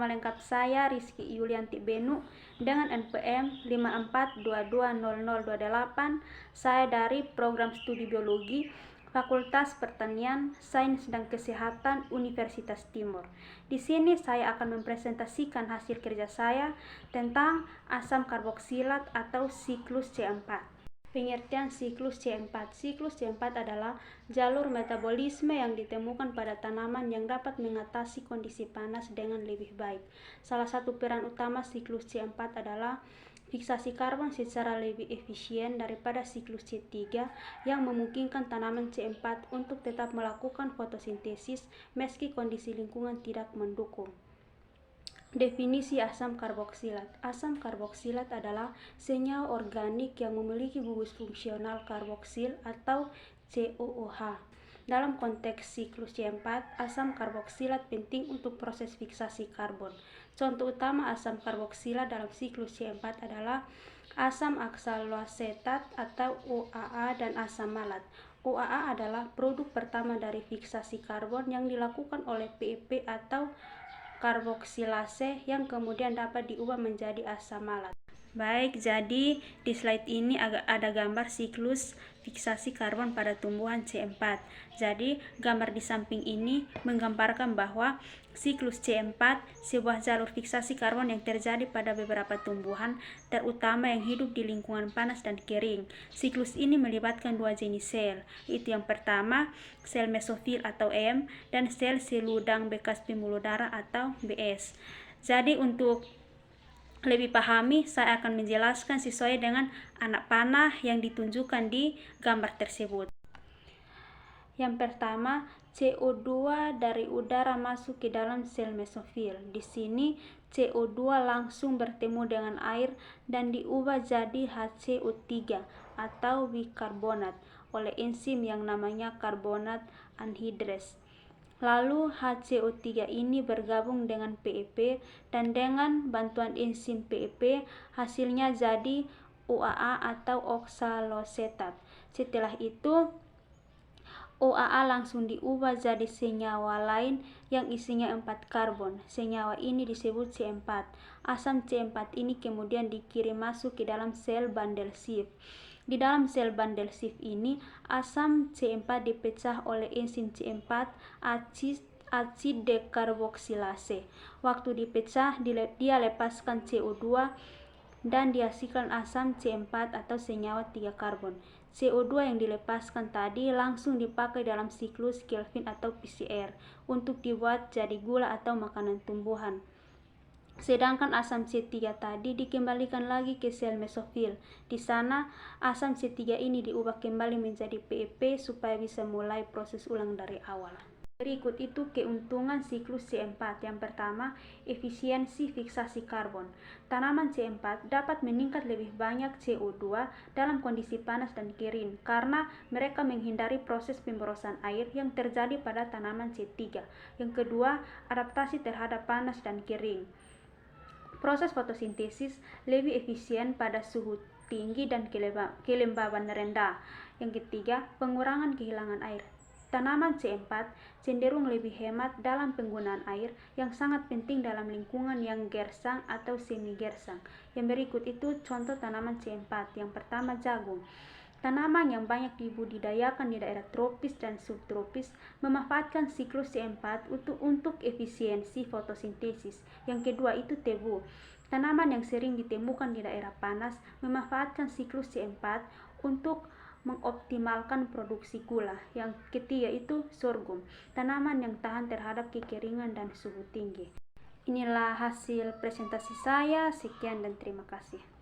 lengkap saya Rizky Yulianti Benu dengan NPM 54220028. Saya dari Program Studi Biologi Fakultas Pertanian, Sains dan Kesehatan Universitas Timur. Di sini saya akan mempresentasikan hasil kerja saya tentang asam karboksilat atau siklus C4. Pengertian siklus C4. Siklus C4 adalah jalur metabolisme yang ditemukan pada tanaman yang dapat mengatasi kondisi panas dengan lebih baik. Salah satu peran utama siklus C4 adalah fiksasi karbon secara lebih efisien daripada siklus C3 yang memungkinkan tanaman C4 untuk tetap melakukan fotosintesis meski kondisi lingkungan tidak mendukung. Definisi asam karboksilat. Asam karboksilat adalah senyawa organik yang memiliki gugus fungsional karboksil atau COOH. Dalam konteks siklus C4, asam karboksilat penting untuk proses fiksasi karbon. Contoh utama asam karboksilat dalam siklus C4 adalah asam oksaloasetat atau OAA dan asam malat. OAA adalah produk pertama dari fiksasi karbon yang dilakukan oleh PEP atau karboksilase yang kemudian dapat diubah menjadi asam malat. Baik, jadi di slide ini ada gambar siklus fiksasi karbon pada tumbuhan C4. Jadi gambar di samping ini menggambarkan bahwa siklus C4 sebuah jalur fiksasi karbon yang terjadi pada beberapa tumbuhan, terutama yang hidup di lingkungan panas dan kering. Siklus ini melibatkan dua jenis sel, yaitu yang pertama sel mesofil atau M dan sel seludang bekas pembuluh darah atau BS. Jadi untuk lebih pahami, saya akan menjelaskan sesuai dengan anak panah yang ditunjukkan di gambar tersebut. Yang pertama, CO2 dari udara masuk ke dalam sel mesofil. Di sini CO2 langsung bertemu dengan air dan diubah jadi HCO3 atau bikarbonat oleh enzim yang namanya karbonat anhidrase. Lalu HCO3 ini bergabung dengan PEP dan dengan bantuan enzim PEP hasilnya jadi OAA atau oksaloasetat. Setelah itu OAA langsung diubah jadi senyawa lain yang isinya 4 karbon. Senyawa ini disebut C4. Asam C4 ini kemudian dikirim masuk ke dalam sel bandel Schiff. Di dalam sel bandel Schiff ini, asam C4 dipecah oleh enzim C4 acid dekarboksilase. Waktu dipecah, dia lepaskan CO2 dan dihasilkan asam C4 atau senyawa 3 karbon. CO2 yang dilepaskan tadi langsung dipakai dalam siklus Calvin atau PCR untuk dibuat jadi gula atau makanan tumbuhan. Sedangkan asam C3 tadi dikembalikan lagi ke sel mesofil. Di sana, asam C3 ini diubah kembali menjadi PEP supaya bisa mulai proses ulang dari awal. Berikut itu keuntungan siklus C4. Yang pertama, efisiensi fiksasi karbon. Tanaman C4 dapat meningkat lebih banyak CO2 dalam kondisi panas dan kering karena mereka menghindari proses pemborosan air yang terjadi pada tanaman C3. Yang kedua, adaptasi terhadap panas dan kering. Proses fotosintesis lebih efisien pada suhu tinggi dan kelembaban rendah. Yang ketiga, pengurangan kehilangan air. Tanaman C4 cenderung lebih hemat dalam penggunaan air yang sangat penting dalam lingkungan yang gersang atau semi gersang. Yang berikut itu contoh tanaman C4. Yang pertama, jagung. Tanaman yang banyak dibudidayakan di daerah tropis dan subtropis memanfaatkan siklus C4 untuk efisiensi fotosintesis. Yang kedua itu tebu. Tanaman yang sering ditemukan di daerah panas memanfaatkan siklus C4 untuk mengoptimalkan produksi gula. Yang ketiga itu sorghum. Tanaman yang tahan terhadap kekeringan dan suhu tinggi. Inilah hasil presentasi saya. Sekian dan terima kasih.